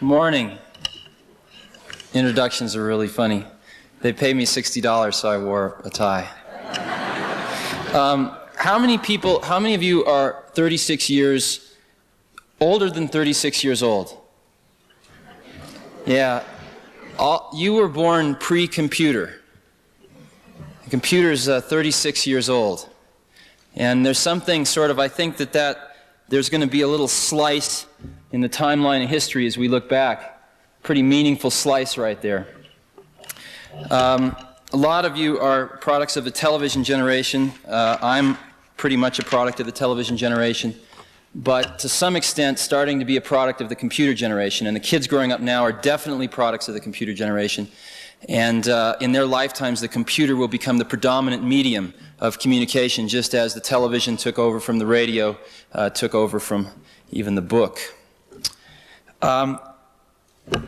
Morning. Introductions are really funny. They paid me $60, so I wore a tie. How many of you are 36 years older than 36 years old? Yeah. You were born pre-computer. The computer's 36 years old. And there's something I think that there's going to be a little slice in the timeline of history as we look back. Pretty meaningful slice right there. A lot of you are products of the television generation. I'm pretty much a product of the television generation, but to some extent starting to be a product of the computer generation. And the kids growing up now are definitely products of the computer generation. And in their lifetimes, the computer will become the predominant medium of communication, just as the television took over from the radio, took over from even the book.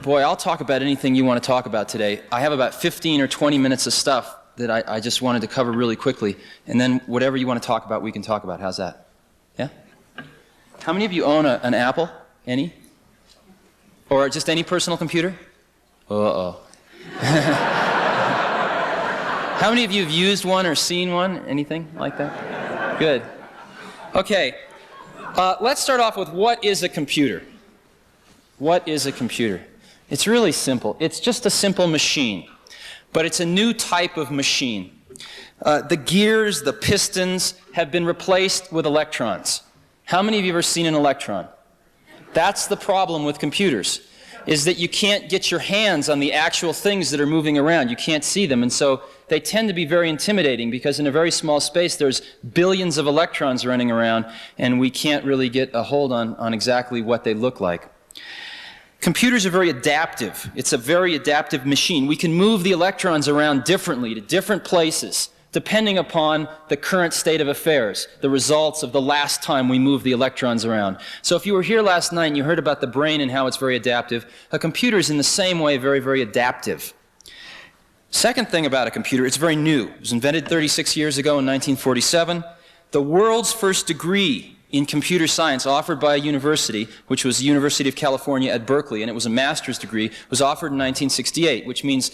Boy, I'll talk about anything you want to talk about today. I have about 15 or 20 minutes of stuff that I just wanted to cover really quickly. And then whatever you want to talk about, we can talk about. How's that? Yeah? How many of you own an Apple? Any? Or just any personal computer? Uh-oh. How many of you have used one or seen one? Anything like that? Good. Okay. Let's start off with what is a computer? What is a computer? It's really simple. It's just a simple machine, but it's a new type of machine. The gears, the pistons have been replaced with electrons. How many of you have ever seen an electron? That's the problem with computers, is that you can't get your hands on the actual things that are moving around. You can't see them, and so they tend to be very intimidating because in a very small space there's billions of electrons running around, and we can't really get a hold on exactly what they look like. Computers are very adaptive. It's a very adaptive machine. We can move the electrons around differently to different places depending upon the current state of affairs, the results of the last time we moved the electrons around. So if you were here last night and you heard about the brain and how it's very adaptive, a computer is in the same way very, very adaptive. Second thing about a computer, it's very new. It was invented 36 years ago in 1947. The world's first degree in computer science offered by a university, which was the University of California at Berkeley, and it was a master's degree, was offered in 1968, which means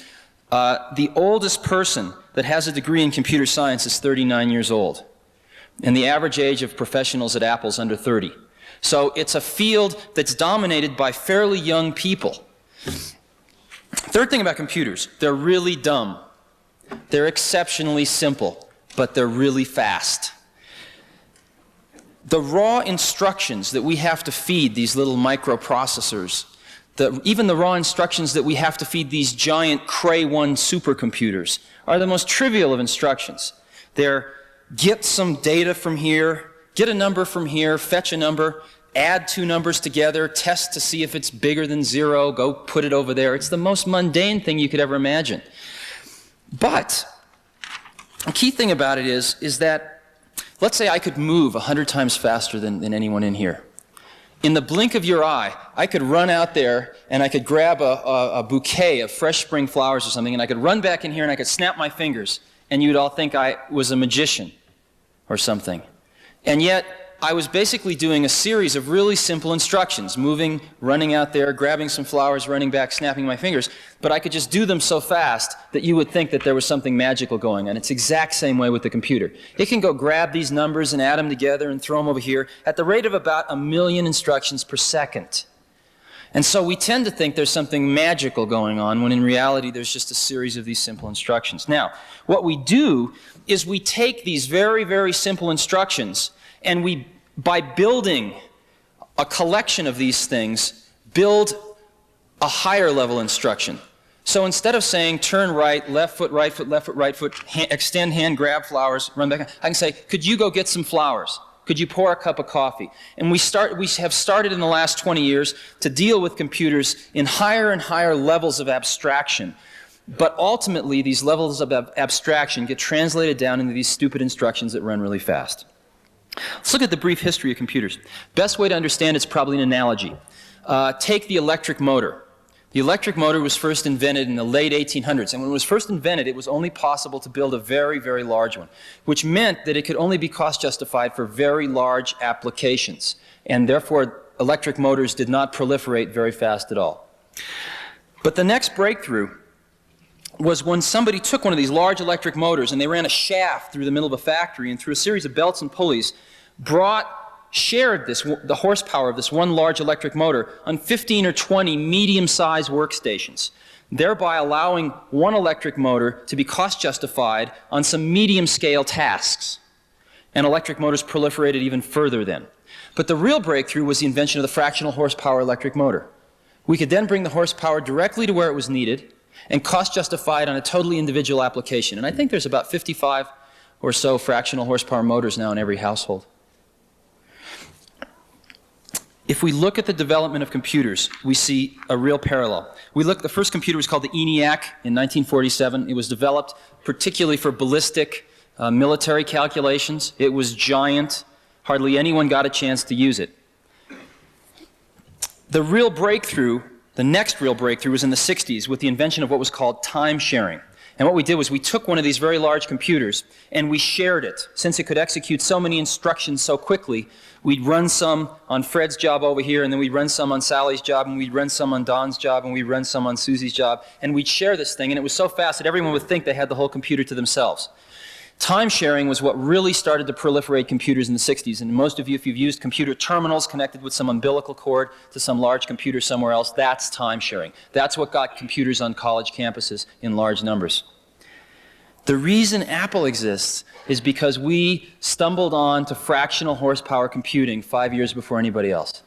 the oldest person that has a degree in computer science is 39 years old. And the average age of professionals at Apple is under 30. So it's a field that's dominated by fairly young people. Third thing about computers, they're really dumb. They're exceptionally simple, but they're really fast. The raw instructions that we have to feed these little microprocessors, even the raw instructions that we have to feed these giant Cray 1 supercomputers are the most trivial of instructions. They're get some data from here, get a number from here, fetch a number, add two numbers together, test to see if it's bigger than 0, go put it over there. It's the most mundane thing you could ever imagine. But the key thing about it is that, let's say I could move 100 times faster than anyone in here. In the blink of your eye, I could run out there and I could grab a bouquet of fresh spring flowers or something, and I could run back in here and I could snap my fingers, and you'd all think I was a magician or something. And yet, I was basically doing a series of really simple instructions, moving, running out there, grabbing some flowers, running back, snapping my fingers, but I could just do them so fast that you would think that there was something magical going on. It's the exact same way with the computer. It can go grab these numbers and add them together and throw them over here at the rate of about 1 million instructions per second. And so we tend to think there's something magical going on, when in reality there's just a series of these simple instructions. Now, what we do is we take these very, very simple instructions and we, by building a collection of these things, build a higher level instruction. So instead of saying turn right, left foot, left foot, extend hand, grab flowers, run back, I can say, could you go get some flowers? Could you pour a cup of coffee? And we have started in the last 20 years to deal with computers in higher and higher levels of abstraction. But ultimately, these levels of abstraction get translated down into these stupid instructions that run really fast. Let's look at the brief history of computers. Best way to understand it's probably an analogy. Take the electric motor. The electric motor was first invented in the late 1800s, and when it was first invented, it was only possible to build a very, very large one, which meant that it could only be cost justified for very large applications, and therefore electric motors did not proliferate very fast at all. But the next breakthrough was when somebody took one of these large electric motors and they ran a shaft through the middle of a factory and through a series of belts and pulleys shared the horsepower of this one large electric motor on 15 or 20 medium-sized workstations, thereby allowing one electric motor to be cost-justified on some medium-scale tasks. And electric motors proliferated even further then. But the real breakthrough was the invention of the fractional horsepower electric motor. We could then bring the horsepower directly to where it was needed and cost-justify it on a totally individual application. And I think there's about 55 or so fractional horsepower motors now in every household. If we look at the development of computers, we see a real parallel. The first computer was called the ENIAC in 1947. It was developed particularly for ballistic military calculations. It was giant. Hardly anyone got a chance to use it. The next real breakthrough was in the 60s with the invention of what was called time sharing. And what we did was we took one of these very large computers and we shared it. Since it could execute so many instructions so quickly, we'd run some on Fred's job over here, and then we'd run some on Sally's job, and we'd run some on Don's job, and we'd run some on Susie's job, and we'd share this thing, and it was so fast that everyone would think they had the whole computer to themselves. Time sharing was what really started to proliferate computers in the 60s, and most of you, if you've used computer terminals connected with some umbilical cord to some large computer somewhere else, that's time sharing. That's what got computers on college campuses in large numbers. The reason Apple exists is because we stumbled on to fractional horsepower computing 5 years before anybody else.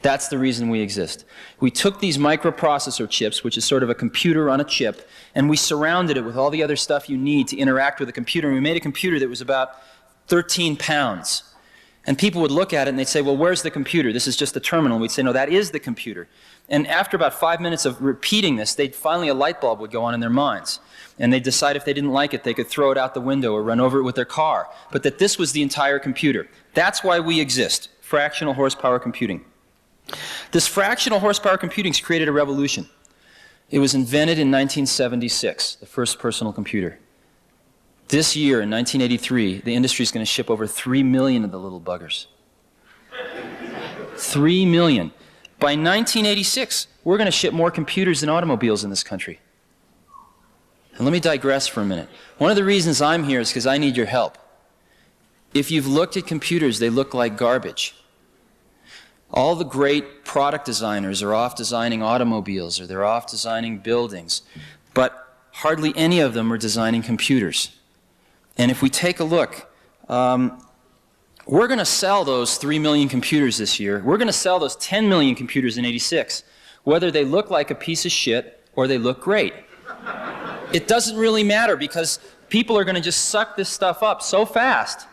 That's the reason we exist. We took these microprocessor chips, which is sort of a computer on a chip, and we surrounded it with all the other stuff you need to interact with a computer, and we made a computer that was about 13 pounds. And people would look at it and they'd say, well, where's the computer? This is just a terminal. And we'd say, no, that is the computer. And after about 5 minutes of repeating this, finally a light bulb would go on in their minds. And they'd decide if they didn't like it, they could throw it out the window or run over it with their car. But that this was the entire computer. That's why we exist, fractional horsepower computing. This fractional horsepower computing has created a revolution. It was invented in 1976, the first personal computer. This year, in 1983, the industry is going to ship over 3 million of the little buggers. 3 million. By 1986, we're going to ship more computers than automobiles in this country. And let me digress for a minute. One of the reasons I'm here is because I need your help. If you've looked at computers, they look like garbage. All the great product designers are off designing automobiles, or they're off designing buildings, but hardly any of them are designing computers. And if we take a look, we're going to sell those 3 million computers this year. We're going to sell those 10 million computers in '86, whether they look like a piece of shit or they look great. It doesn't really matter, because people are going to just suck this stuff up so fast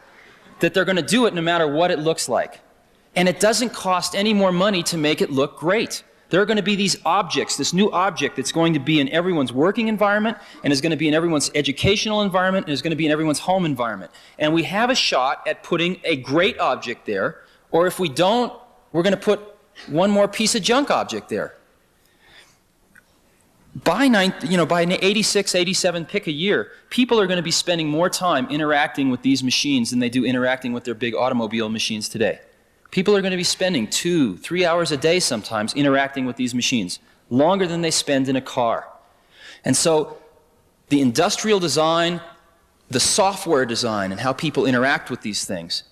that they're going to do it no matter what it looks like. And it doesn't cost any more money to make it look great. There are going to be these objects, this new object that's going to be in everyone's working environment, and is going to be in everyone's educational environment, and is going to be in everyone's home environment. And we have a shot at putting a great object there, or if we don't, we're going to put one more piece of junk object there. By 86, 87, pick a year, people are going to be spending more time interacting with these machines than they do interacting with their big automobile machines today. People are going to be spending 2-3 hours a day sometimes interacting with these machines, longer than they spend in a car. And so the industrial design, the software design, and how people interact with these things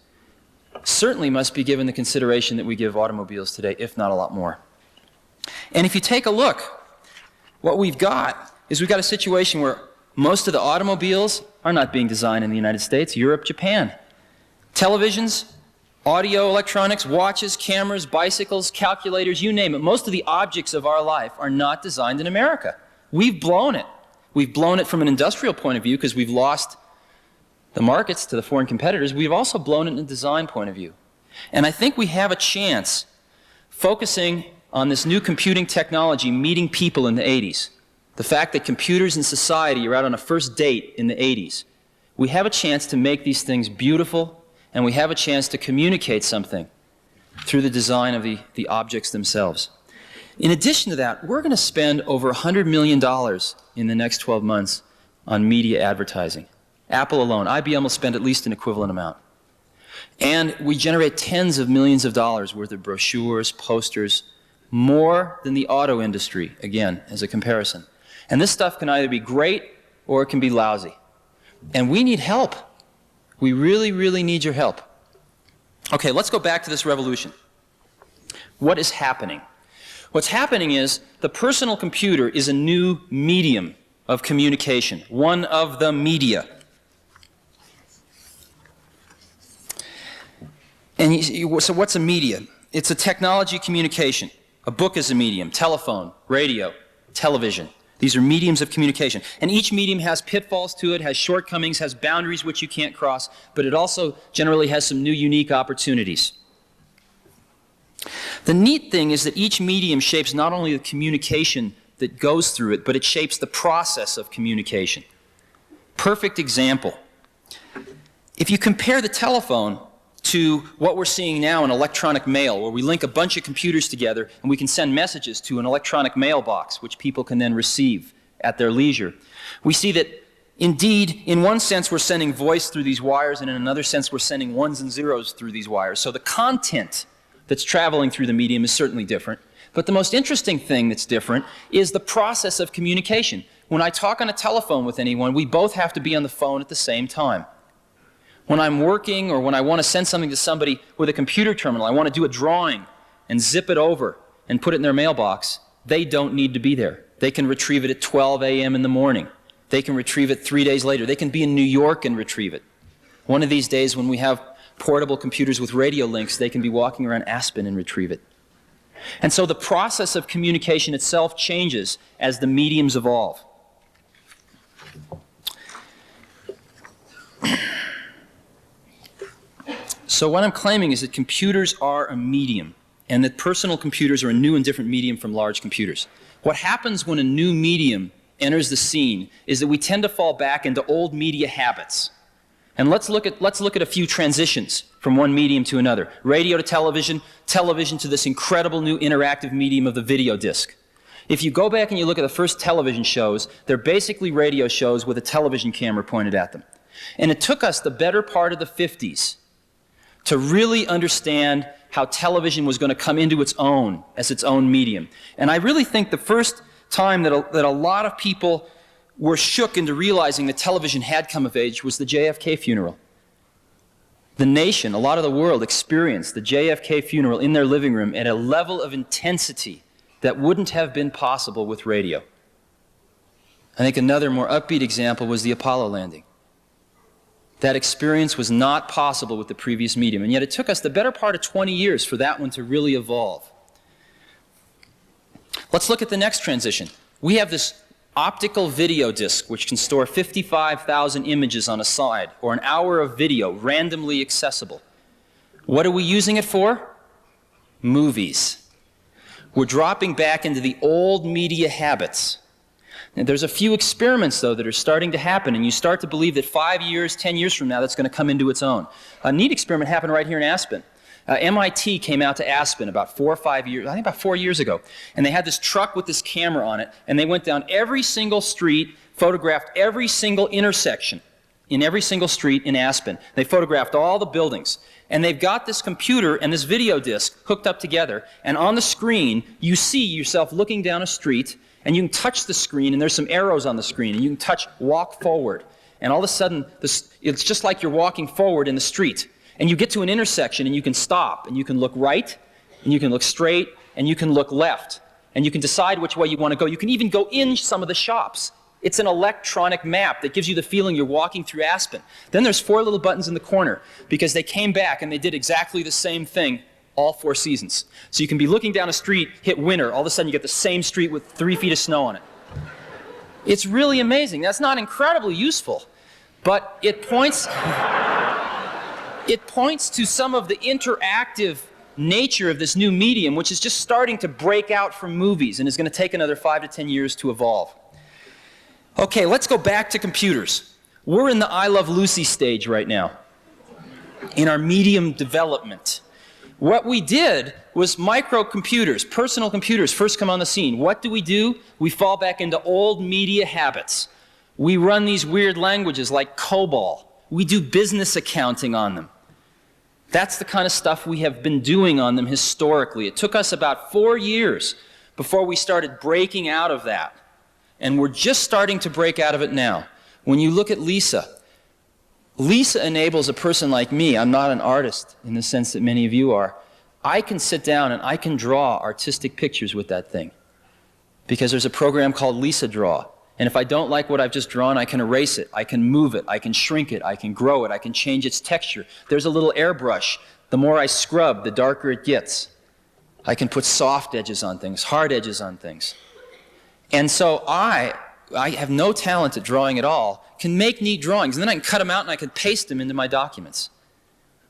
certainly must be given the consideration that we give automobiles today, if not a lot more. And if you take a look, what we've got is we've got a situation where most of the automobiles are not being designed in the United States, Europe, Japan. Televisions, audio, electronics, watches, cameras, bicycles, calculators, you name it. Most of the objects of our life are not designed in America. We've blown it. We've blown it from an industrial point of view because we've lost the markets to the foreign competitors. We've also blown it in a design point of view. And I think we have a chance, focusing on this new computing technology meeting people in the 80s, the fact that computers and society are out on a first date in the 80s, we have a chance to make these things beautiful, and we have a chance to communicate something through the design of the objects themselves. In addition to that, we're going to spend over $100 million in the next 12 months on media advertising. Apple alone, IBM will spend at least an equivalent amount. And we generate tens of millions of dollars worth of brochures, posters, more than the auto industry, again, as a comparison. And this stuff can either be great or it can be lousy. And we need help. We really, really need your help. Okay, let's go back to this revolution. What is happening? What's happening is the personal computer is a new medium of communication, one of the media. And so what's a media? It's a technology communication. A book is a medium, telephone, radio, television. These are mediums of communication. And each medium has pitfalls to it, has shortcomings, has boundaries which you can't cross, but it also generally has some new unique opportunities. The neat thing is that each medium shapes not only the communication that goes through it, but it shapes the process of communication. Perfect example. If you compare the telephone to what we're seeing now in electronic mail, where we link a bunch of computers together and we can send messages to an electronic mailbox, which people can then receive at their leisure, we see that indeed, in one sense, we're sending voice through these wires, and in another sense, we're sending ones and zeros through these wires. So the content that's traveling through the medium is certainly different. But the most interesting thing that's different is the process of communication. When I talk on a telephone with anyone, we both have to be on the phone at the same time. When I'm working or when I want to send something to somebody with a computer terminal, I want to do a drawing and zip it over and put it in their mailbox, they don't need to be there. They can retrieve it at 12 a.m. in the morning. They can retrieve it 3 days later. They can be in New York and retrieve it. One of these days when we have portable computers with radio links, they can be walking around Aspen and retrieve it. And so the process of communication itself changes as the mediums evolve. So what I'm claiming is that computers are a medium, and that personal computers are a new and different medium from large computers. What happens when a new medium enters the scene is that we tend to fall back into old media habits. And let's look at a few transitions from one medium to another. Radio to television, television to this incredible new interactive medium of the video disc. If you go back and you look at the first television shows, they're basically radio shows with a television camera pointed at them. And it took us the better part of the 50s to really understand how television was going to come into its own as its own medium. And I really think the first time that a lot of people were shook into realizing that television had come of age was the JFK funeral. The nation, a lot of the world, experienced the JFK funeral in their living room at a level of intensity that wouldn't have been possible with radio. I think another more upbeat example was the Apollo landing. That experience was not possible with the previous medium, and yet it took us the better part of 20 years for that one to really evolve. Let's look at the next transition. We have this optical video disc which can store 55,000 images on a side, or an hour of video randomly accessible. What are we using it for? Movies. We're dropping back into the old media habits. And there's a few experiments, though, that are starting to happen, and you start to believe that 5 years, 10 years from now, that's going to come into its own. A neat experiment happened right here in Aspen. MIT came out to Aspen about 4 or 5 years, I think about 4 years ago, and they had this truck with this camera on it, and they went down every single street, photographed every single intersection in every single street in Aspen. They photographed all the buildings, and they've got this computer and this video disc hooked up together, and on the screen, you see yourself looking down a street, and you can touch the screen, and there's some arrows on the screen, and you can touch walk forward. And all of a sudden, it's just like you're walking forward in the street. And you get to an intersection, and you can stop, and you can look right, and you can look straight, and you can look left. And you can decide which way you want to go. You can even go in some of the shops. It's an electronic map that gives you the feeling you're walking through Aspen. Then there's 4 little buttons in the corner, because they came back and they did exactly the same thing all 4 seasons. So you can be looking down a street, hit winter, all of a sudden you get the same street with 3 feet of snow on it. It's really amazing. That's not incredibly useful, but it points to some of the interactive nature of this new medium, which is just starting to break out from movies and is going to take another 5 to 10 years to evolve. Okay, let's go back to computers. We're in the I Love Lucy stage right now in our medium development. What we did was microcomputers, personal computers, first come on the scene. What do? We fall back into old media habits. We run these weird languages like COBOL. We do business accounting on them. That's the kind of stuff we have been doing on them historically. It took us about 4 years before we started breaking out of that. And we're just starting to break out of it now. When you look at Lisa, Lisa enables a person like me. I'm not an artist in the sense that many of you are. I can sit down and I can draw artistic pictures with that thing because there's a program called Lisa Draw. And if I don't like what I've just drawn, I can erase it, I can move it, I can shrink it, I can grow it, I can change its texture. There's a little airbrush. The more I scrub, the darker it gets. I can put soft edges on things, hard edges on things. And so I have no talent at drawing at all, can make neat drawings, and then I can cut them out and I can paste them into my documents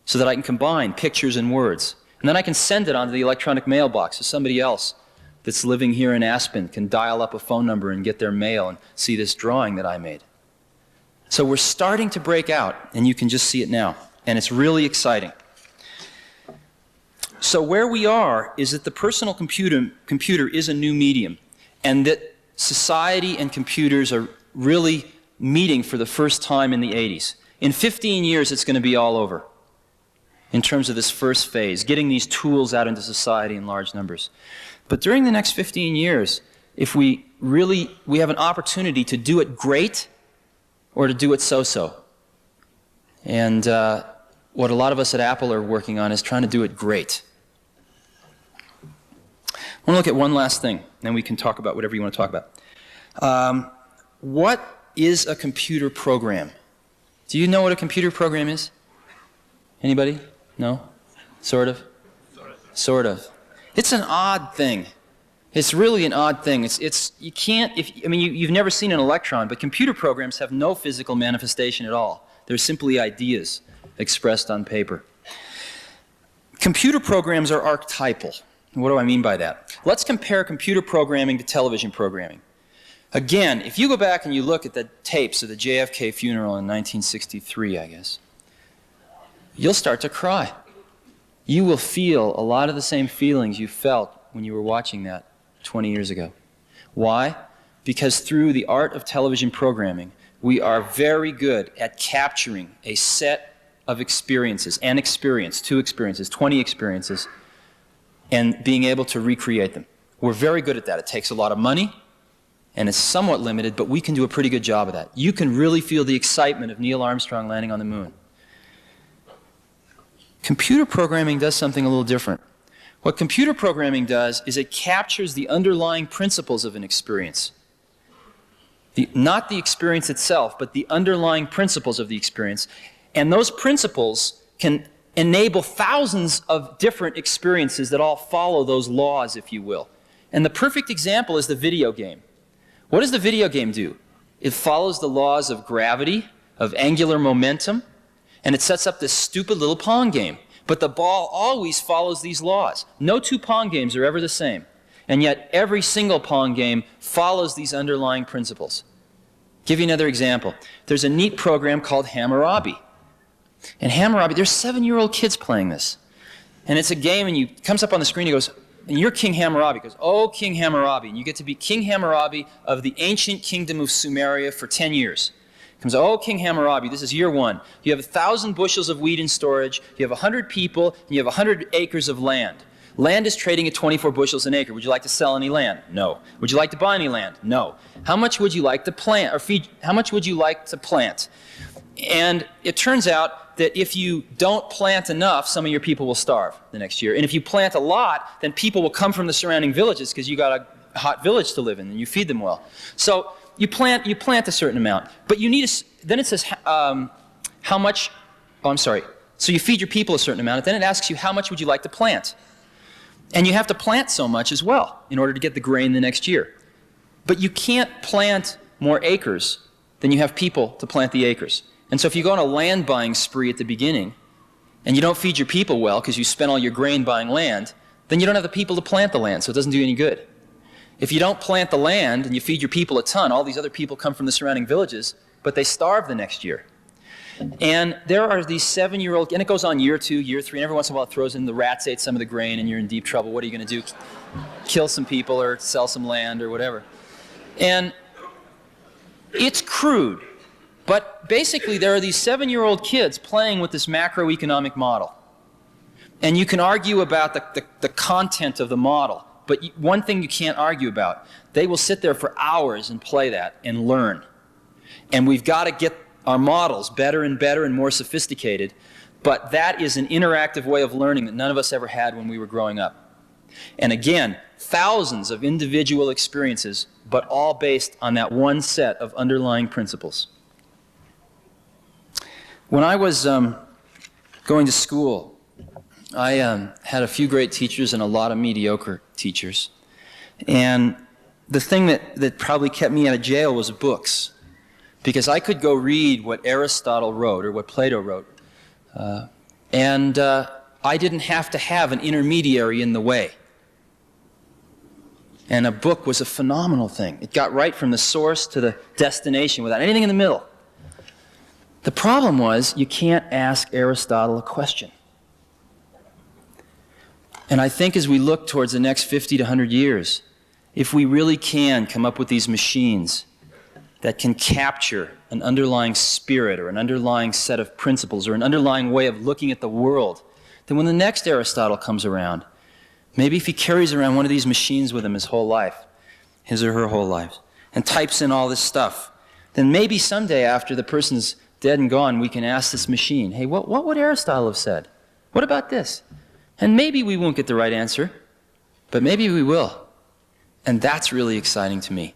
so that I can combine pictures and words. And then I can send it onto the electronic mailbox so somebody else that's living here in Aspen can dial up a phone number and get their mail and see this drawing that I made. So we're starting to break out, and you can just see it now. And it's really exciting. So where we are is that the personal computer is a new medium, and that society and computers are really meeting for the first time in the 80s. In 15 years, it's going to be all over in terms of this first phase, getting these tools out into society in large numbers. But during the next 15 years, if we have an opportunity to do it great or to do it so-so. And what a lot of us at Apple are working on is trying to do it great. I want to look at one last thing, then we can talk about whatever you want to talk about. What is a computer program? Do you know what a computer program is? Anybody? No? Sort of? Sort of. It's an odd thing. It's really an odd thing. You can't, you've never seen an electron, but computer programs have no physical manifestation at all. They're simply ideas expressed on paper. Computer programs are archetypal. What do I mean by that? Let's compare computer programming to television programming. Again, if you go back and you look at the tapes of the JFK funeral in 1963, I guess, you'll start to cry. You will feel a lot of the same feelings you felt when you were watching that 20 years ago. Why? Because through the art of television programming, we are very good at capturing a set of experiences, two experiences, 20 experiences, and being able to recreate them. We're very good at that. It takes a lot of money, and it's somewhat limited, but we can do a pretty good job of that. You can really feel the excitement of Neil Armstrong landing on the moon. Computer programming does something a little different. What computer programming does is it captures the underlying principles of an experience. Not the experience itself, but the underlying principles of the experience. And those principles can enable thousands of different experiences that all follow those laws, if you will. And the perfect example is the video game. What does the video game do? It follows the laws of gravity, of angular momentum, and it sets up this stupid little Pong game. But the ball always follows these laws. No two Pong games are ever the same. And yet every single Pong game follows these underlying principles. Give you another example. There's a neat program called Hammurabi. And Hammurabi, there's 7-year-old kids playing this. And it's a game, and it comes up on the screen, he goes, and you're King Hammurabi. He goes, oh, King Hammurabi. And you get to be King Hammurabi of the ancient kingdom of Sumeria for 10 years. Comes, oh, King Hammurabi, this is year 1. You have 1,000 bushels of wheat in storage, you have 100 people, and you have 100 acres of land. Land is trading at 24 bushels an acre. Would you like to sell any land? No. Would you like to buy any land? No. How much would you like to plant, or feed, how much would you like to plant? And it turns out that if you don't plant enough, some of your people will starve the next year. And if you plant a lot, then people will come from the surrounding villages because you got a hot village to live in and you feed them well. So you plant a certain amount, but you need then it says how much, so you feed your people a certain amount, and then it asks you how much would you like to plant? And you have to plant so much as well in order to get the grain the next year. But you can't plant more acres than you have people to plant the acres. And so if you go on a land buying spree at the beginning, and you don't feed your people well because you spent all your grain buying land, then you don't have the people to plant the land, so it doesn't do any good. If you don't plant the land and you feed your people a ton, all these other people come from the surrounding villages, but they starve the next year. And there are these 7-year-old, and it goes on year 2, year 3, and every once in a while it throws in the rats ate some of the grain and you're in deep trouble. What are you going to do? Kill some people or sell some land or whatever. And it's crude, but basically there are these 7-year-old kids playing with this macroeconomic model. And you can argue about the content of the model, but one thing you can't argue about, they will sit there for hours and play that and learn. And we've got to get our models better and more sophisticated, but that is an interactive way of learning that none of us ever had when we were growing up. And again, thousands of individual experiences, but all based on that one set of underlying principles. When I was going to school, I had a few great teachers and a lot of mediocre teachers. And the thing that probably kept me out of jail was books. Because I could go read what Aristotle wrote or what Plato wrote. And I didn't have to have an intermediary in the way. And a book was a phenomenal thing. It got right from the source to the destination without anything in the middle. The problem was you can't ask Aristotle a question. And I think as we look towards the next 50 to 100 years, if we really can come up with these machines that can capture an underlying spirit or an underlying set of principles or an underlying way of looking at the world, then when the next Aristotle comes around, maybe if he carries around one of these machines with him his whole life, his or her whole life, and types in all this stuff, then maybe someday after the person's dead and gone, we can ask this machine, hey, what would Aristotle have said? What about this? And maybe we won't get the right answer, but maybe we will. And that's really exciting to me.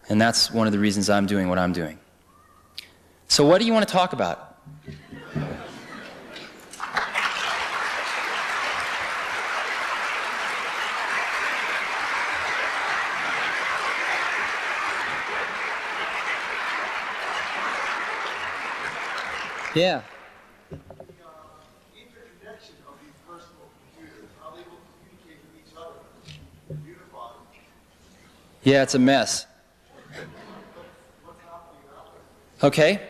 And that's one of the reasons I'm doing what I'm doing. So what do you want to talk about? Yeah. Yeah, it's a mess. Okay.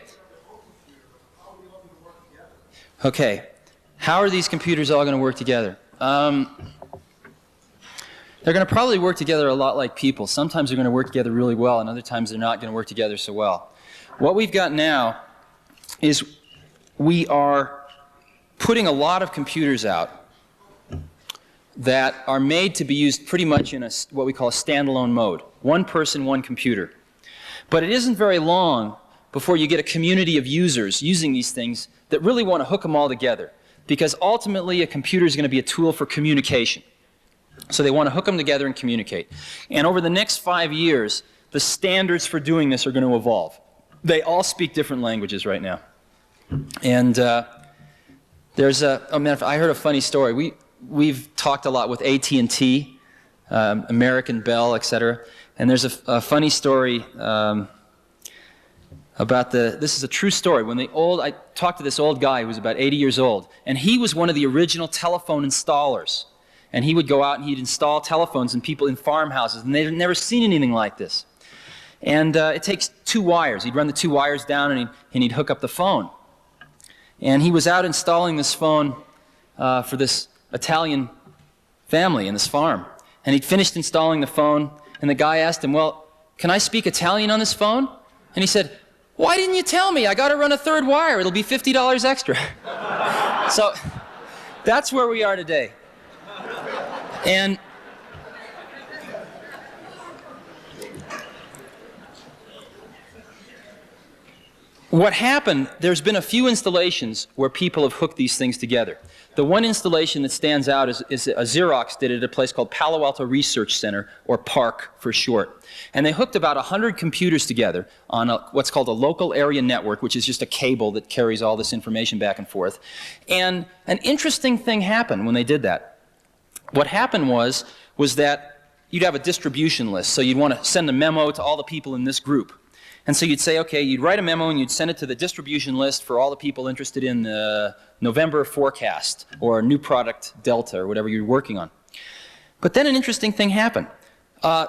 Okay. How are these computers all going to work together? They're going to probably work together a lot like people. Sometimes they're going to work together really well, and other times they're not going to work together so well. What we've got now is we are putting a lot of computers out that are made to be used pretty much in what we call a standalone mode. One person, one computer. But it isn't very long before you get a community of users using these things that really want to hook them all together. Because ultimately a computer is going to be a tool for communication. So they want to hook them together and communicate. And over the next 5 years, the standards for doing this are going to evolve. They all speak different languages right now. And there's I heard a funny story. We've talked a lot with AT&T, American Bell, etc. And there's a funny story about this is a true story. I talked to this old guy who was about 80 years old, and he was one of the original telephone installers. And he would go out and he'd install telephones in people in farmhouses, and they'd never seen anything like this. And it takes 2 wires. He'd run the 2 wires down and he'd hook up the phone. And he was out installing this phone for this Italian family in this farm. And he'd finished installing the phone, and the guy asked him, well, can I speak Italian on this phone? And he said, why didn't you tell me? I got to run a 3rd wire. It'll be $50 extra. So that's where we are today. And what happened, there's been a few installations where people have hooked these things together. The one installation that stands out is a Xerox did it at a place called Palo Alto Research Center, or PARC for short. And they hooked about 100 computers together on what's called a local area network, which is just a cable that carries all this information back and forth. And an interesting thing happened when they did that. What happened was that you'd have a distribution list. So you'd want to send a memo to all the people in this group. And so you'd say, okay, you'd write a memo and you'd send it to the distribution list for all the people interested in the November forecast or new product Delta or whatever you're working on. But then an interesting thing happened.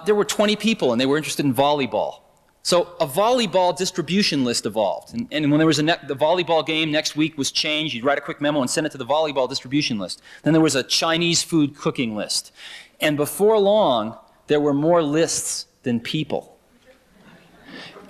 There were 20 people and they were interested in volleyball. So a volleyball distribution list evolved. And when there was the volleyball game next week was changed, you'd write a quick memo and send it to the volleyball distribution list. Then there was a Chinese food cooking list. And before long, there were more lists than people.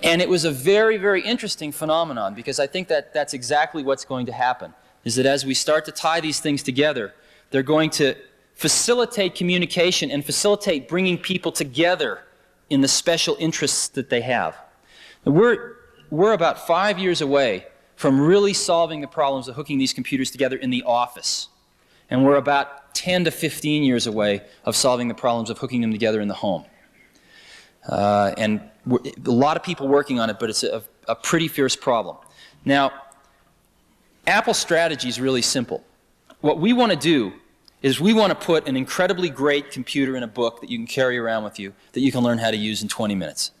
And it was a very, very interesting phenomenon, because I think that that's exactly what's going to happen. is that as we start to tie these things together, they're going to facilitate communication and facilitate bringing people together in the special interests that they have. And we're about 5 years away from really solving the problems of hooking these computers together in the office. And we're about 10 to 15 years away of solving the problems of hooking them together in the home. And a lot of people working on it, but it's a pretty fierce problem. Now, Apple's strategy is really simple. What we want to do is we want to put an incredibly great computer in a book that you can carry around with you that you can learn how to use in 20 minutes.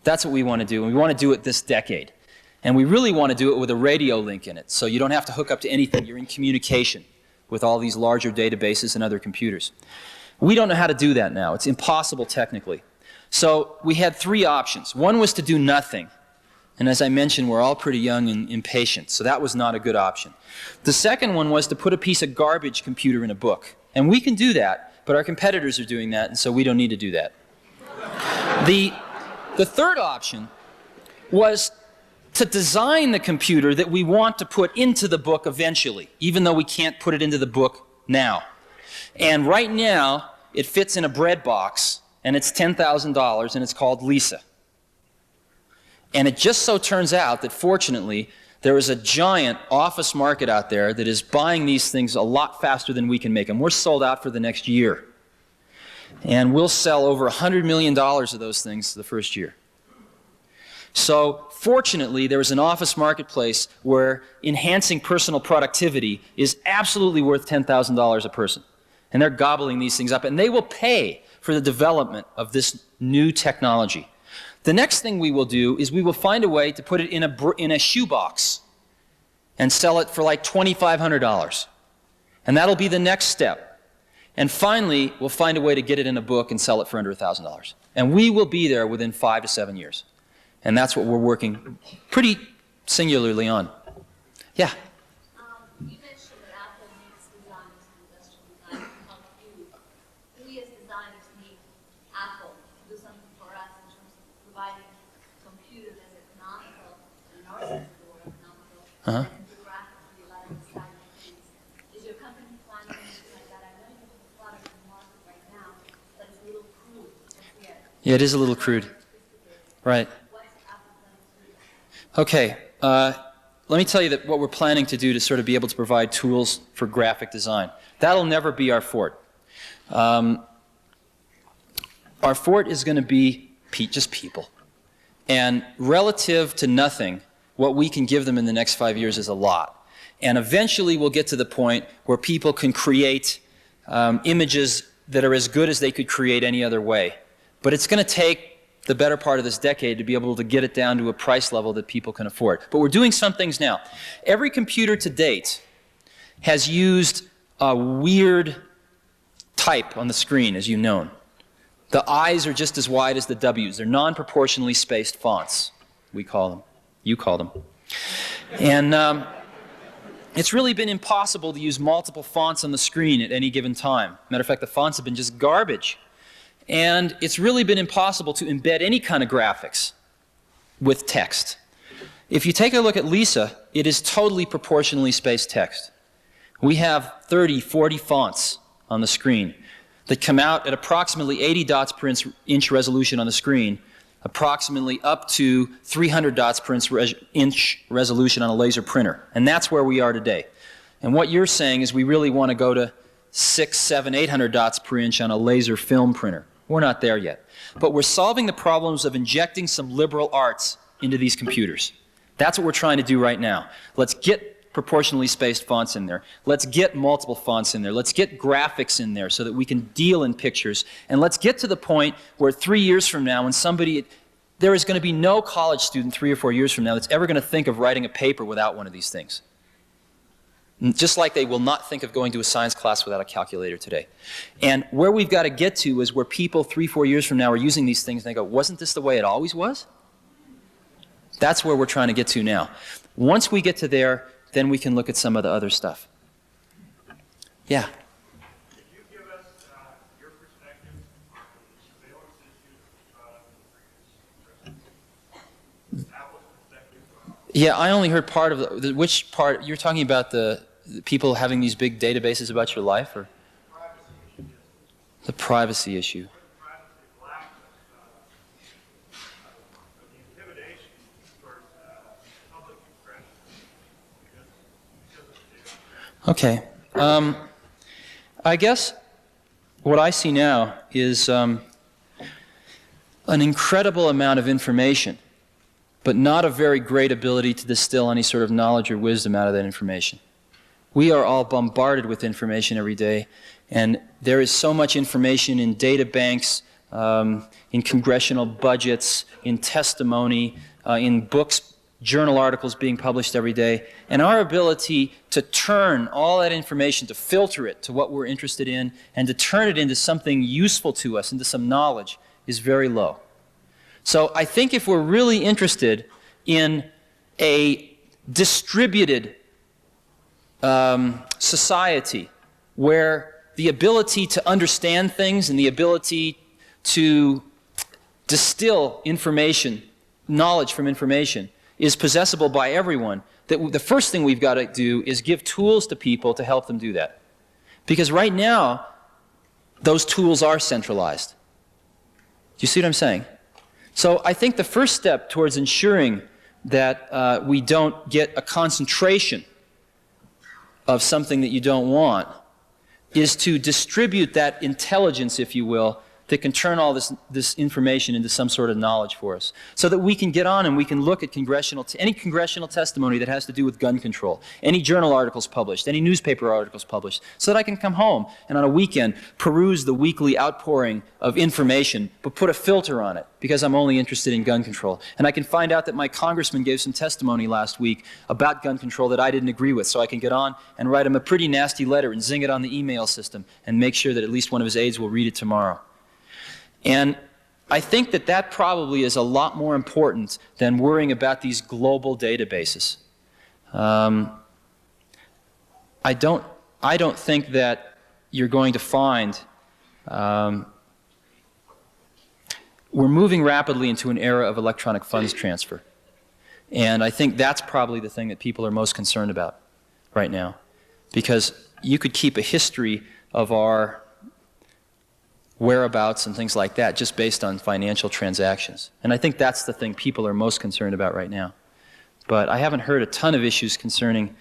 That's what we want to do, and we want to do it this decade. And we really want to do it with a radio link in it, so you don't have to hook up to anything. You're in communication with all these larger databases and other computers. We don't know how to do that now. It's impossible technically. So we had three options. One was to do nothing. And as I mentioned, we're all pretty young and impatient, so that was not a good option. The second one was to put a piece of garbage computer in a book. And we can do that, but our competitors are doing that, and so we don't need to do that. The third option was to design the computer that we want to put into the book eventually, even though we can't put it into the book now. And right now, it fits in a bread box, and it's $10,000, and it's called Lisa. And it just so turns out that, fortunately, there is a giant office market out there that is buying these things a lot faster than we can make them. We're sold out for the next year. And we'll sell over $100 million of those things the first year. So, fortunately, there is an office marketplace where enhancing personal productivity is absolutely worth $10,000 a person. And they're gobbling these things up, and they will pay for the development of this new technology. The next thing we will do is we will find a way to put it in a shoebox and sell it for like $2,500. And that'll be the next step. And finally, we'll find a way to get it in a book and sell it for under $1,000. And we will be there within 5 to 7 years. And that's what we're working pretty singularly on. Yeah? You mentioned that Apple needs designers and industrial designers to help you. We as designers need Apple to do something for us in terms of providing computers as economical and our more economical and graphically like design things. Is your company planning anything like that? I know you have a product in the market right now, but it's a little crude. Yeah, it is a little crude. Right. Okay, let me tell you that what we're planning to do to sort of be able to provide tools for graphic design. That'll never be our fort. Our fort is going to be just people. And relative to nothing, what we can give them in the next 5 years is a lot. And eventually we'll get to the point where people can create images that are as good as they could create any other way. But it's going to take the better part of this decade to be able to get it down to a price level that people can afford. But we're doing some things now. Every computer to date has used a weird type on the screen, as you know. The I's are just as wide as the W's. They're non-proportionally spaced fonts, we call them. You call them. And it's really been impossible to use multiple fonts on the screen at any given time. Matter of fact, the fonts have been just garbage. And it's really been impossible to embed any kind of graphics with text. If you take a look at Lisa, it is totally proportionally spaced text. We have 30, 40 fonts on the screen that come out at approximately 80 dots per inch resolution on the screen, approximately up to 300 dots per inch resolution on a laser printer. And that's where we are today. And what you're saying is we really want to go to 600, 700, 800 dots per inch on a laser film printer. We're not there yet. But we're solving the problems of injecting some liberal arts into these computers. That's what we're trying to do right now. Let's get proportionally spaced fonts in there. Let's get multiple fonts in there. Let's get graphics in there so that we can deal in pictures. And let's get to the point where 3 years from now, when there is going to be no college student 3 or 4 years from now that's ever going to think of writing a paper without one of these things. Just like they will not think of going to a science class without a calculator today. And where we've got to get to is where people 3, 4 years from now are using these things and they go, wasn't this the way it always was? That's where we're trying to get to now. Once we get to there, then we can look at some of the other stuff. Yeah? Could you give us your perspective on the surveillance issue brought up in the previous presentation? Apple's perspective on Yeah, I only heard part of which part, you're talking about the people having these big databases about your life, or? The privacy issue. Okay. I guess what I see now is an incredible amount of information, but not a very great ability to distill any sort of knowledge or wisdom out of that information. We are all bombarded with information every day, and there is so much information in data banks, in congressional budgets, in testimony, in books, journal articles being published every day, and our ability to turn all that information, to filter it to what we're interested in, and to turn it into something useful to us, into some knowledge, is very low. So I think if we're really interested in a distributed society where the ability to understand things and the ability to distill information, knowledge from information, is possessible by everyone, that the first thing we've got to do is give tools to people to help them do that. Because right now, those tools are centralized. Do you see what I'm saying? So I think the first step towards ensuring that we don't get a concentration of something that you don't want is to distribute that intelligence, if you will, that can turn all this information into some sort of knowledge for us, so that we can get on and we can look at any congressional testimony that has to do with gun control, any journal articles published, any newspaper articles published, so that I can come home and on a weekend peruse the weekly outpouring of information, but put a filter on it, because I'm only interested in gun control. And I can find out that my congressman gave some testimony last week about gun control that I didn't agree with, so I can get on and write him a pretty nasty letter and zing it on the email system and make sure that at least one of his aides will read it tomorrow. And I think that that probably is a lot more important than worrying about these global databases. I don't think that you're going to find we're moving rapidly into an era of electronic funds transfer. And I think that's probably the thing that people are most concerned about right now. Because you could keep a history of our whereabouts and things like that just based on financial transactions. And I think that's the thing people are most concerned about right now. But I haven't heard a ton of issues concerning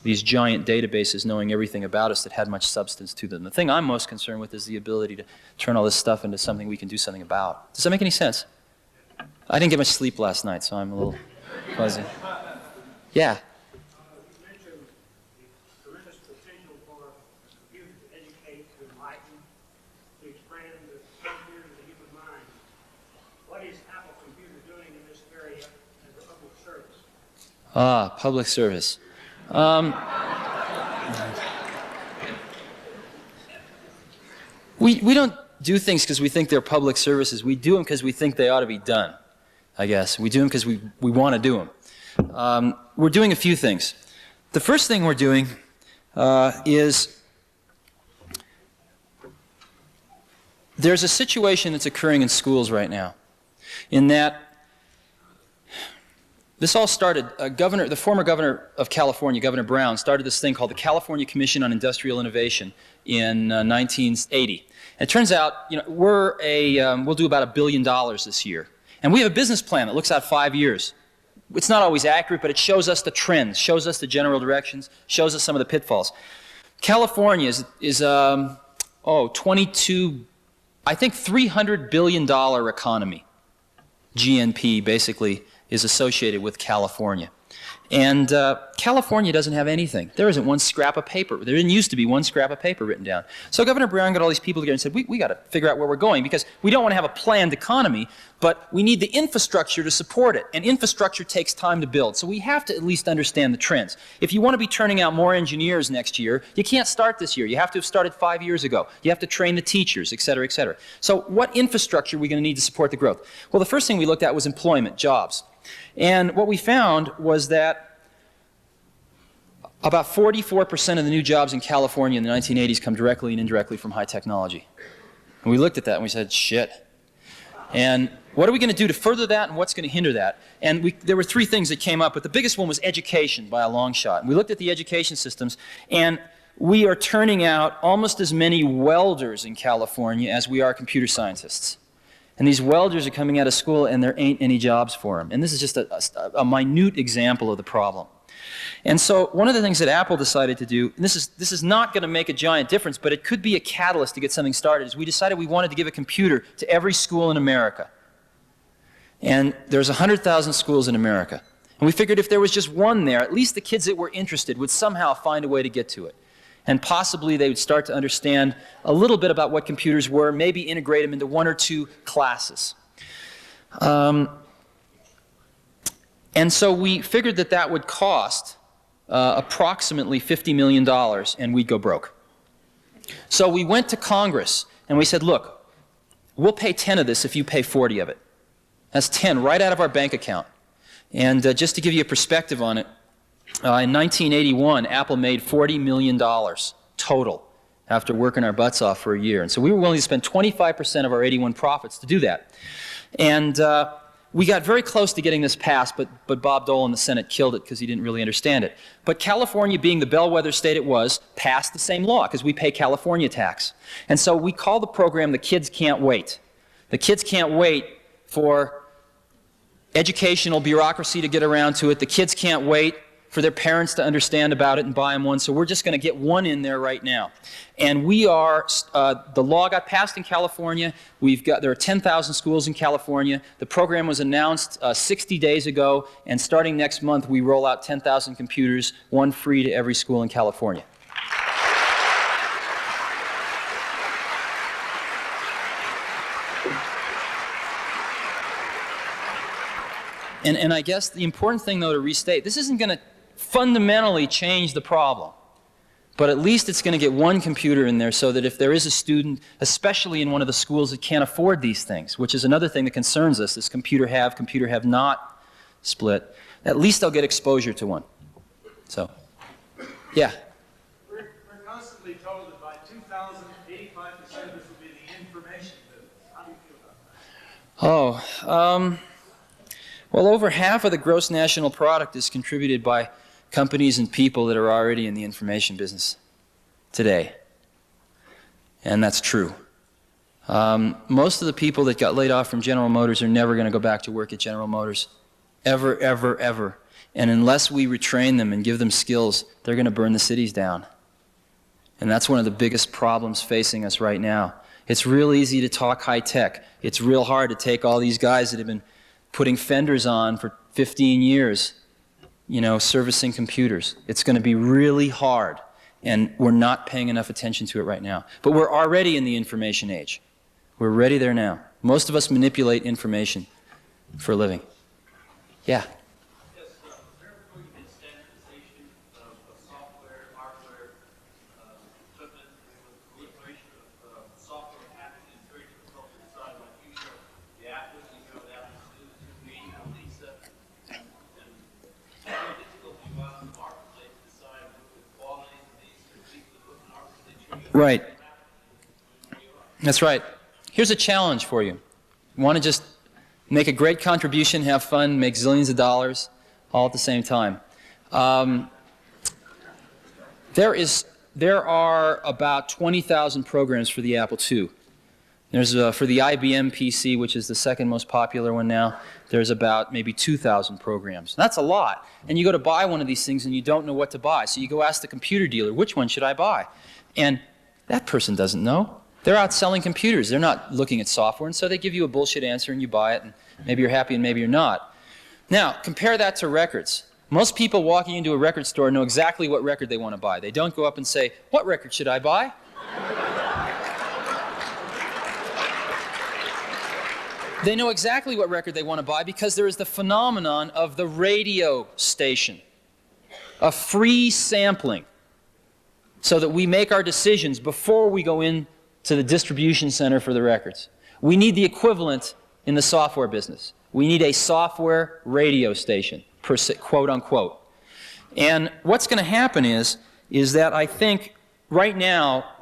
these giant databases knowing everything about us that had much substance to them. The thing I'm most concerned with is the ability to turn all this stuff into something we can do something about. Does that make any sense? I didn't get much sleep last night, so I'm a little fuzzy. Yeah. Public service. We don't do things because we think they're public services. We do them because we think they ought to be done, I guess. We do them because we want to do them. We're doing a few things. The first thing we're doing is there's a situation that's occurring in schools right now in that this all started, the former governor of California, Governor Brown, started this thing called the California Commission on Industrial Innovation in 1980. And it turns out, we'll do about $1 billion this year. And we have a business plan that looks out 5 years. It's not always accurate, but it shows us the trends, shows us the general directions, shows us some of the pitfalls. California is 22, I think $300 billion economy. GNP, basically, is associated with California. And California doesn't have anything. There isn't one scrap of paper. There didn't used to be one scrap of paper written down. So Governor Brown got all these people together and said, we got to figure out where we're going, because we don't want to have a planned economy, but we need the infrastructure to support it. And infrastructure takes time to build. So we have to at least understand the trends. If you want to be turning out more engineers next year, you can't start this year. You have to have started 5 years ago. You have to train the teachers, et cetera, et cetera. So what infrastructure are we going to need to support the growth? Well, the first thing we looked at was employment, jobs. And what we found was that about 44% of the new jobs in California in the 1980s come directly and indirectly from high technology. And we looked at that and we said, shit. And What are we going to do to further that, and what's going to hinder that? And there were three things that came up, but the biggest one was education by a long shot. And we looked at the education systems, and we are turning out almost as many welders in California as we are computer scientists. And these welders are coming out of school, and there ain't any jobs for them. And this is just a minute example of the problem. And so one of the things that Apple decided to do, and this is not going to make a giant difference, but it could be a catalyst to get something started, is we decided we wanted to give a computer to every school in America. And there's 100,000 schools in America. And we figured if there was just one there, at least the kids that were interested would somehow find a way to get to it. And possibly they would start to understand a little bit about what computers were, maybe integrate them into one or two classes. And so we figured that that would cost approximately $50 million, and we'd go broke. So we went to Congress, and we said, look, we'll pay 10 of this if you pay 40 of it. That's 10 right out of our bank account. And just to give you a perspective on it, in 1981, Apple made $40 million total after working our butts off for a year. And so we were willing to spend 25% of our 81 profits to do that. And we got very close to getting this passed, but Bob Dole in the Senate killed it because he didn't really understand it. But California, being the bellwether state it was, passed the same law because we pay California tax. And so we call the program The Kids Can't Wait. The kids can't wait for educational bureaucracy to get around to it. The kids can't wait for their parents to understand about it and buy them one. So we're just going to get one in there right now. And we are, the law got passed in California. There are 10,000 schools in California. The program was announced 60 days ago. And starting next month, we roll out 10,000 computers, one free to every school in California. And I guess the important thing, though, to restate, this isn't going to fundamentally change the problem. But at least it's going to get one computer in there so that if there is a student, especially in one of the schools that can't afford these things, which is another thing that concerns us, this computer have not split, at least they'll get exposure to one. So, yeah? We're constantly told that by 2000, 85% of this will be the information business. How do you feel about that? Well, over half of the gross national product is contributed by companies and people that are already in the information business today. And that's true. Most of the people that got laid off from General Motors are never going to go back to work at General Motors. Ever, ever, ever. And unless we retrain them and give them skills, they're going to burn the cities down. And that's one of the biggest problems facing us right now. It's real easy to talk high tech. It's real hard to take all these guys that have been putting fenders on for 15 years, servicing computers. It's going to be really hard, and we're not paying enough attention to it right now. But we're already in the information age. We're ready there now. Most of us manipulate information for a living. Yeah? Yes, is there ever going to be standardization of software, hardware, equipment, with proliferation of software packages? It's very difficult to decide what you show. The Apple, you know, the Apple students, me, Lisa, and it's very difficult to go out in the marketplace to decide what the quality of these particular equipment are. Right. That's right. Here's a challenge for you. You want to just make a great contribution, have fun, make zillions of dollars, all at the same time. There are about 20,000 programs for the Apple II. There's for the IBM PC, which is the second most popular one now, there's about maybe 2,000 programs. That's a lot. And you go to buy one of these things and you don't know what to buy. So you go ask the computer dealer, which one should I buy? And that person doesn't know. They're out selling computers. They're not looking at software. And so they give you a bullshit answer and you buy it. And maybe you're happy and maybe you're not. Now, compare that to records. Most people walking into a record store know exactly what record they want to buy. They don't go up and say, what record should I buy? They know exactly what record they want to buy because there is the phenomenon of the radio station, a free sampling, so that we make our decisions before we go in to the distribution center for the records. We need the equivalent in the software business. We need a software radio station, quote unquote. And what's going to happen is that I think right now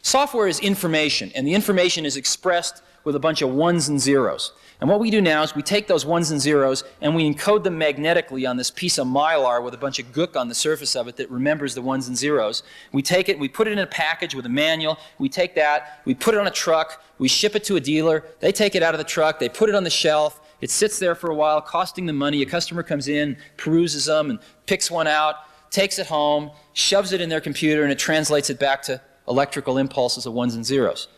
software is information, and the information is expressed with a bunch of ones and zeros. And what we do now is we take those ones and zeros and we encode them magnetically on this piece of mylar with a bunch of gook on the surface of it that remembers the ones and zeros. We take it, we put it in a package with a manual. We take that, we put it on a truck, we ship it to a dealer. They take it out of the truck, they put it on the shelf. It sits there for a while, costing them money. A customer comes in, peruses them, and picks one out, takes it home, shoves it in their computer, and it translates it back to electrical impulses of ones and zeros.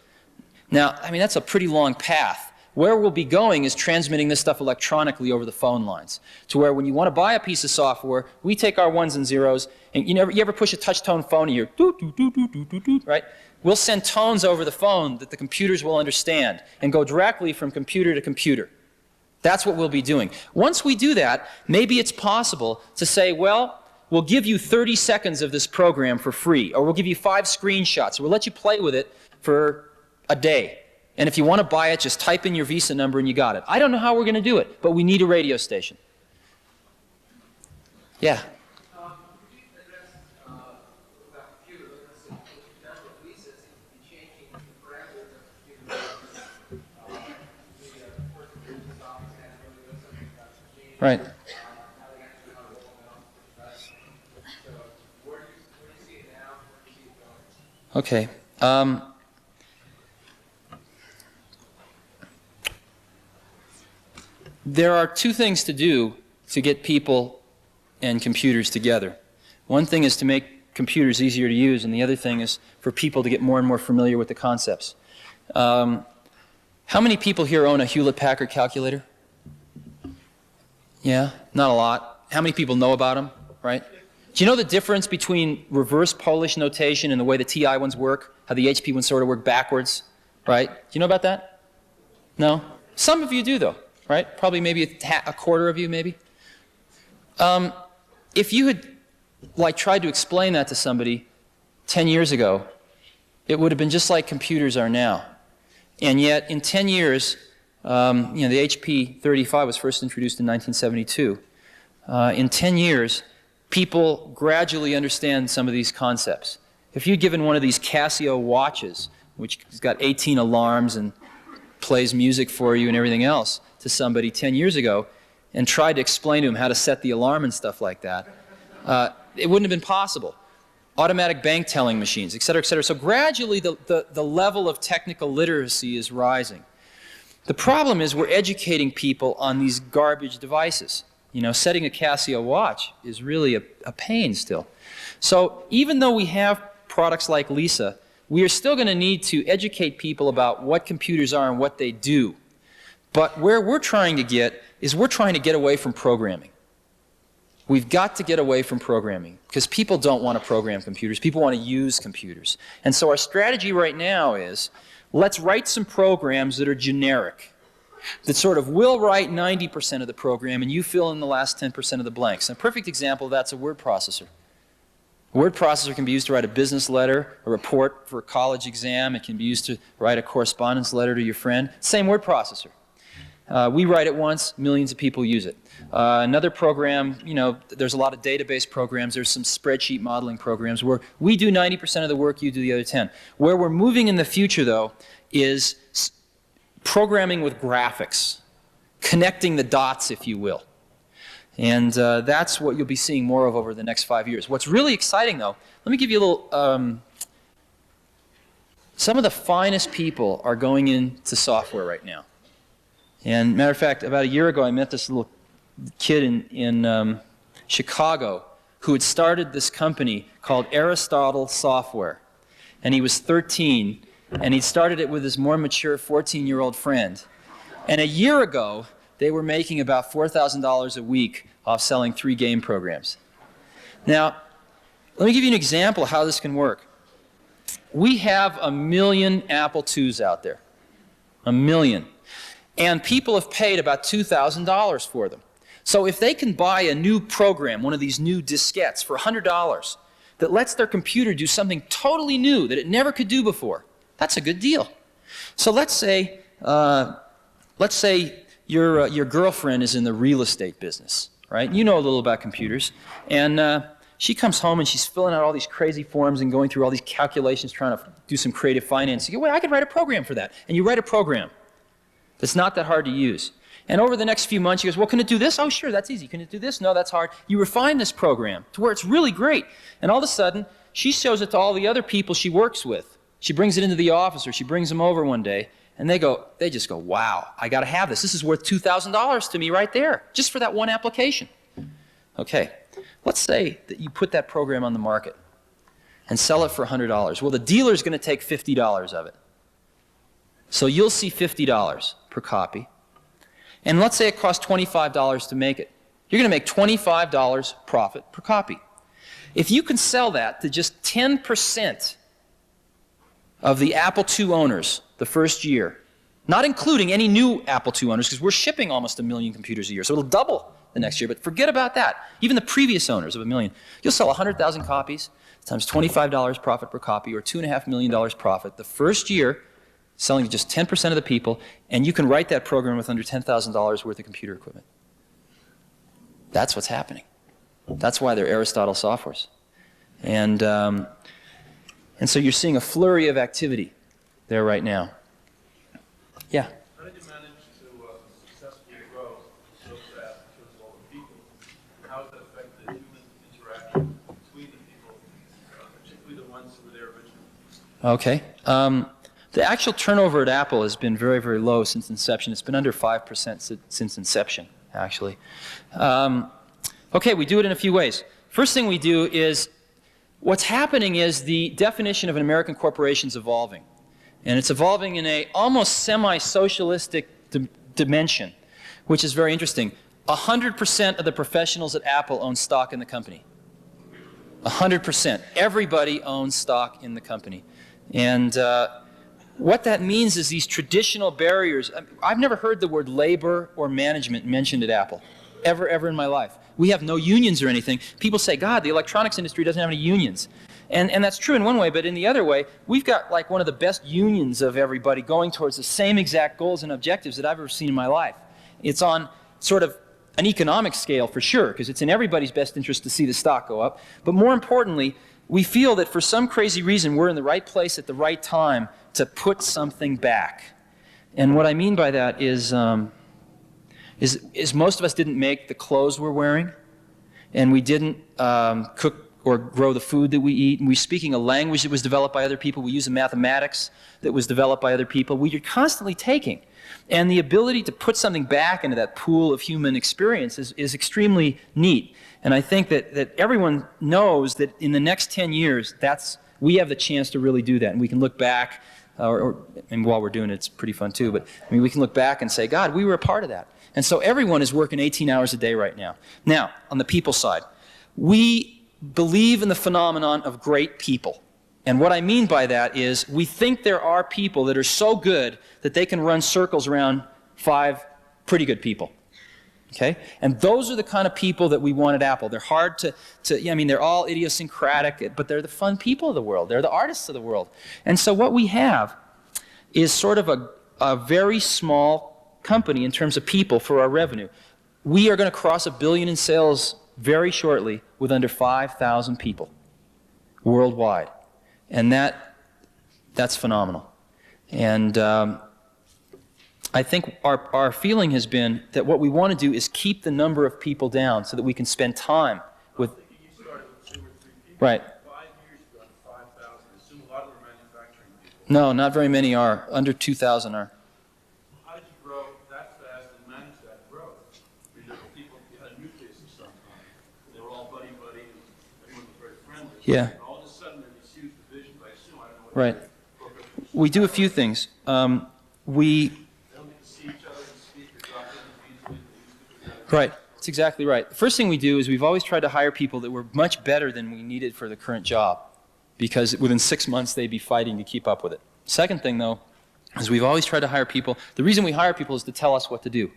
Now, I mean, that's a pretty long path. Where we'll be going is transmitting this stuff electronically over the phone lines, to where when you want to buy a piece of software, we take our ones and zeros, and you ever push a touch-tone phone and you're doot, doot, doot, doot, doot, doot, doot, right? We'll send tones over the phone that the computers will understand and go directly from computer to computer. That's what we'll be doing. Once we do that, maybe it's possible to say, well, we'll give you 30 seconds of this program for free, or we'll give you 5 screenshots, or we'll let you play with it for a day. And if you want to buy it, just type in your Visa number and you got it. I don't know how we're going to do it, but we need a radio station. Yeah. Could you address about computer literacy? What you've done with Lisa seems to be changing the parameters of computer literacy. The first computer's office had to really know something about machines. Right. Now they actually know how to roll them out. So where do you see it now? Where do you see it going? Okay. There are 2 things to do to get people and computers together. One thing is to make computers easier to use, and the other thing is for people to get more and more familiar with the concepts. How many people here own a Hewlett-Packard calculator? Yeah, not a lot. How many people know about them, right? Do you know the difference between reverse Polish notation and the way the TI ones work? How the HP ones sort of work backwards, right? Do you know about that? No? Some of you do, though. Right? Probably maybe a quarter of you, maybe. If you had tried to explain that to somebody 10 years ago, it would have been just like computers are now. And yet, in 10 years, the HP 35 was first introduced in 1972. In 10 years, people gradually understand some of these concepts. If you'd given one of these Casio watches, which has got 18 alarms and plays music for you and everything else, to somebody 10 years ago and tried to explain to him how to set the alarm and stuff like that, it wouldn't have been possible. Automatic bank telling machines, et cetera, et cetera. So gradually the level of technical literacy is rising. The problem is we're educating people on these garbage devices. You know, setting a Casio watch is really a pain still. So even though we have products like Lisa, we are still going to need to educate people about what computers are and what they do. But where we're trying to get is we're trying to get away from programming. We've got to get away from programming because people don't want to program computers. People want to use computers. And so our strategy right now is let's write some programs that are generic, that sort of will write 90% of the program and you fill in the last 10% of the blanks. And a perfect example of that's a word processor. A word processor can be used to write a business letter, a report for a college exam. It can be used to write a correspondence letter to your friend. Same word processor. We write it once, millions of people use it. Another program, there's a lot of database programs. There's some spreadsheet modeling programs where we do 90% of the work, you do the other 10. Where we're moving in the future, though, is programming with graphics, connecting the dots, if you will. And that's what you'll be seeing more of over the next 5 years. What's really exciting, though, let me give you a little... some of the finest people are going into software right now. And matter of fact, about a year ago, I met this little kid in Chicago who had started this company called Aristotle Software. And he was 13, and he started it with his more mature 14-year-old friend. And a year ago, they were making about $4,000 a week off selling 3 game programs. Now, let me give you an example of how this can work. We have 1 million Apple IIs out there. 1 million. And people have paid about $2,000 for them. So if they can buy a new program, one of these new diskettes, for $100 that lets their computer do something totally new that it never could do before, that's a good deal. So let's say your girlfriend is in the real estate business, right? You know a little about computers. And she comes home and she's filling out all these crazy forms and going through all these calculations trying to do some creative financing. You go, wait, I could write a program for that. And you write a program. It's not that hard to use. And over the next few months, she goes, well, can it do this? Oh, sure, that's easy. Can it do this? No, that's hard. You refine this program to where it's really great. And all of a sudden, she shows it to all the other people she works with. She brings it into the office, or she brings them over one day, and they just go, wow, I got to have this. This is worth $2,000 to me right there, just for that one application. Okay, let's say that you put that program on the market and sell it for $100. Well, the dealer's going to take $50 of it. So you'll see $50 per copy. And let's say it costs $25 to make it. You're going to make $25 profit per copy. If you can sell that to just 10% of the Apple II owners the first year, not including any new Apple II owners, because we're shipping almost 1 million computers a year, so it'll double the next year, but forget about that. Even the previous owners of 1 million. You'll sell 100,000 copies times $25 profit per copy, or $2.5 million profit the first year, selling to just 10% of the people, and you can write that program with under $10,000 worth of computer equipment. That's what's happening. That's why they're Aristotle softwares. And so you're seeing a flurry of activity there right now. Yeah? How did you manage to successfully grow so fast in terms of all the people? How does that affect the human interaction between the people, particularly the ones who were there originally? Okay. The actual turnover at Apple has been very, very low since inception. It's been under 5% since inception, actually. Okay, we do it in a few ways. First thing we do is, what's happening is the definition of an American corporation is evolving. And it's evolving in a almost semi-socialistic dimension, which is very interesting. 100% of the professionals at Apple own stock in the company. 100%. Everybody owns stock in the company. And what that means is these traditional barriers. I've never heard the word labor or management mentioned at Apple, ever in my life. We have no unions or anything. People say, God, the electronics industry doesn't have any unions. And that's true in one way, but in the other way, we've got like one of the best unions of everybody going towards the same exact goals and objectives that I've ever seen in my life. It's on sort of an economic scale for sure, because it's in everybody's best interest to see the stock go up. But more importantly, we feel that for some crazy reason, we're in the right place at the right time to put something back. And what I mean by that is most of us didn't make the clothes we're wearing, and we didn't cook or grow the food that we eat, and we're speaking a language that was developed by other people. We use a mathematics that was developed by other people. We're constantly taking. And the ability to put something back into that pool of human experience is extremely neat. And I think that everyone knows that in the next 10 years, we have the chance to really do that. And we can look back, and while we're doing it, it's pretty fun too, but I mean, we can look back and say, God, we were a part of that. And so everyone is working 18 hours a day right now. Now, on the people side, we believe in the phenomenon of great people. And what I mean by that is we think there are people that are so good that they can run circles around 5 pretty good people. Okay? And those are the kind of people that we want at Apple. They're hard they're all idiosyncratic, but they're the fun people of the world. They're the artists of the world. And so what we have is sort of a very small company in terms of people for our revenue. We are going to cross $1 billion in sales very shortly with under 5,000 people worldwide. And that's phenomenal. And I think our feeling has been that what we want to do is keep the number of people down so that we can spend time with... You started with 2 or 3 people. Right. 5 years ago, 5,000. I assume a lot of them are manufacturing people. No, not very many are. Under 2,000 are. How did you grow that fast and manage that growth? I mean, there were people, you had a nucleus of some kind. They were all buddy-buddy, and everyone was very friendly. Yeah. And all of a sudden, there's this huge division, but I assume, I don't know what Right. We do a few things. We... They don't get to see each other and speak or drop in easily. Right. That's exactly right. The first thing we do is we've always tried to hire people that were much better than we needed for the current job, because within 6 months they'd be fighting to keep up with it. Second thing, though, is we've always tried to hire people. The reason we hire people is to tell us what to do.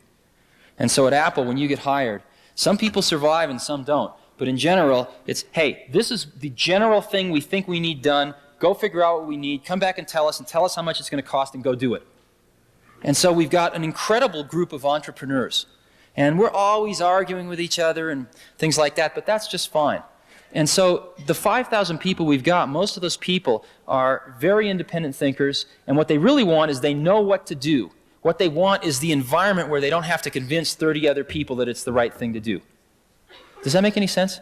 And so at Apple, when you get hired, some people survive and some don't. But in general, it's, hey, this is the general thing we think we need done. Go figure out what we need. Come back and tell us how much it's going to cost, and go do it. And so we've got an incredible group of entrepreneurs. And we're always arguing with each other and things like that, but that's just fine. And so the 5,000 people we've got, most of those people are very independent thinkers, and what they really want is they know what to do. What they want is the environment where they don't have to convince 30 other people that it's the right thing to do. Does that make any sense?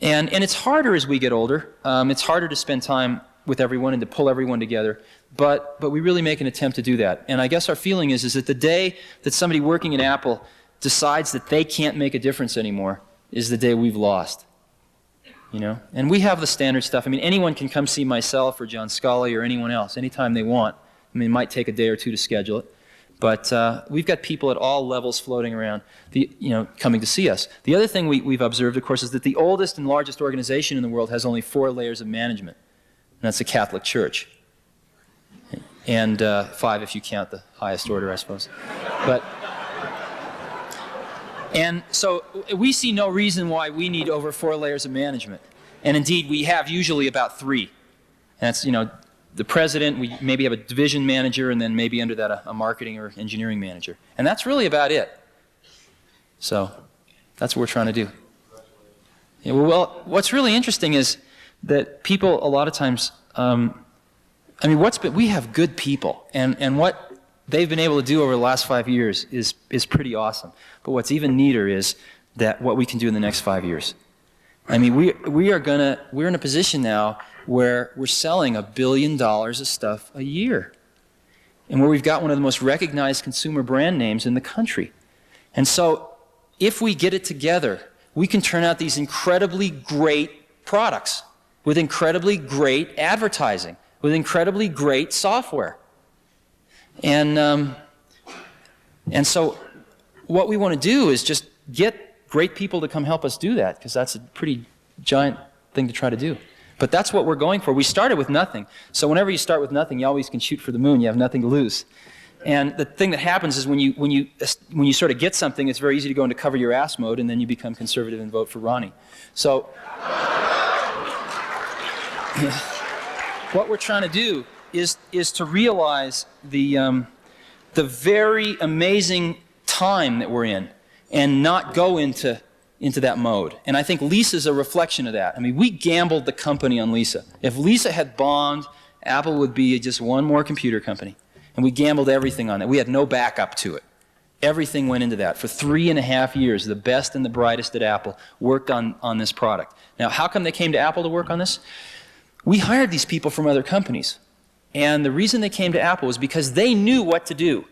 And it's harder as we get older. It's harder to spend time with everyone and to pull everyone together. But we really make an attempt to do that. And I guess our feeling is that the day that somebody working at Apple decides that they can't make a difference anymore is the day we've lost. You know? And we have the standard stuff. I mean, anyone can come see myself or John Scully or anyone else anytime they want. I mean, it might take a day or two to schedule it. But we've got people at all levels floating around, coming to see us. The other thing we've observed, of course, is that the oldest and largest organization in the world has only 4 layers of management. And that's the Catholic Church. And 5 if you count the highest order, I suppose. And so we see no reason why we need over 4 layers of management. And indeed, we have usually about 3. And that's, the president, we maybe have a division manager, and then maybe under that a marketing or engineering manager. And that's really about it. So that's what we're trying to do. Yeah, well, what's really interesting is that people a lot of times, we have good people, and what they've been able to do over the last 5 years is pretty awesome. But what's even neater is that what we can do in the next 5 years. I mean, we're in a position now where we're selling $1 billion of stuff a year, and where we've got one of the most recognized consumer brand names in the country. And so, if we get it together, we can turn out these incredibly great products with incredibly great advertising, with incredibly great software. And so what we want to do is just get great people to come help us do that, because that's a pretty giant thing to try to do. But that's what we're going for. We started with nothing. So whenever you start with nothing, you always can shoot for the moon. You have nothing to lose. And the thing that happens is when you sort of get something, it's very easy to go into cover your ass mode, and then you become conservative and vote for Ronnie. So what we're trying to do is to realize the very amazing time that we're in, and not go into that mode. And I think Lisa's a reflection of that. I mean, we gambled the company on Lisa. If Lisa had bombed, Apple would be just one more computer company. And we gambled everything on it. We had no backup to it. Everything went into that. For 3.5 years, the best and the brightest at Apple worked on this product. Now, how come they came to Apple to work on this? We hired these people from other companies. And the reason they came to Apple was because they knew what to do.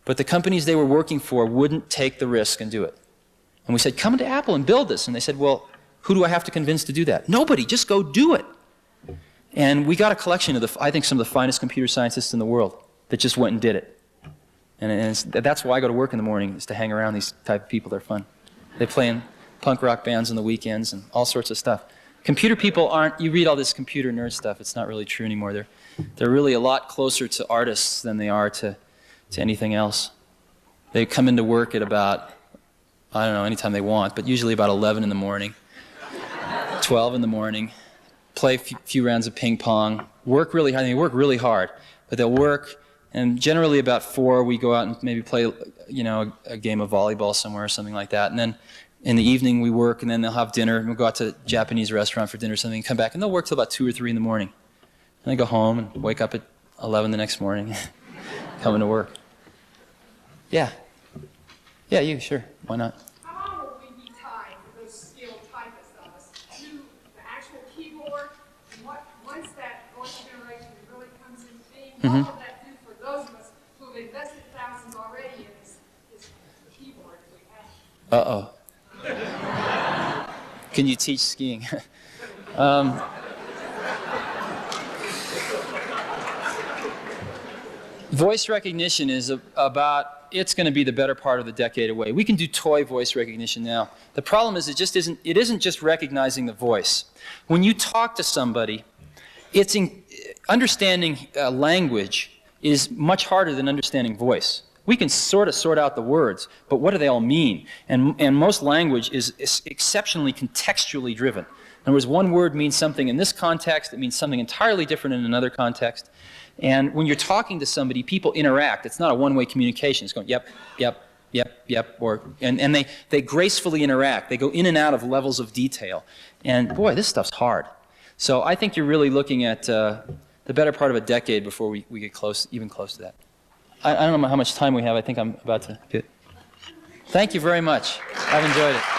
But the companies they were working for wouldn't take the risk and do it. And we said, come to Apple and build this. And they said, well, who do I have to convince to do that? Nobody, just go do it. And we got a collection of, I think, some of the finest computer scientists in the world that just went and did it. And that's why I go to work in the morning, is to hang around these type of people. They're fun. They play in punk rock bands on the weekends and all sorts of stuff. Computer people aren't, you read all this computer nerd stuff, it's not really true anymore. They're really a lot closer to artists than they are to anything else. They come into work at about, I don't know, anytime they want, but usually about 11 in the morning, 12 in the morning, play a few rounds of ping pong, work really hard. They work really hard, but they'll work, and generally about 4 we go out and maybe play, a game of volleyball somewhere or something like that, and then in the evening we work, and then they'll have dinner, and we'll go out to a Japanese restaurant for dinner or something, and come back, and they'll work till about 2 or 3 in the morning. And they go home and wake up at 11 the next morning, coming to work. Yeah. Yeah, you, sure. Why not? How long will we be tied for those skilled typists of us to the actual keyboard? And once that voice generation really comes into being, what will that do for those of us who have invested thousands already in this keyboard that we have? Uh-oh. Can you teach skiing? Voice recognition is it's going to be the better part of the decade away. We can do toy voice recognition now. The problem is it isn't just recognizing the voice. When you talk to somebody, understanding language is much harder than understanding voice. We can sort of sort out the words, but what do they all mean? And most language is exceptionally contextually driven. In other words, one word means something in this context, it means something entirely different in another context. And when you're talking to somebody, people interact. It's not a one-way communication. It's going, yep, yep, yep, yep, and they gracefully interact. They go in and out of levels of detail. And boy, this stuff's hard. So I think you're really looking at the better part of a decade before we get even close to that. I don't know how much time we have. I think I'm about to get. Thank you very much. I've enjoyed it.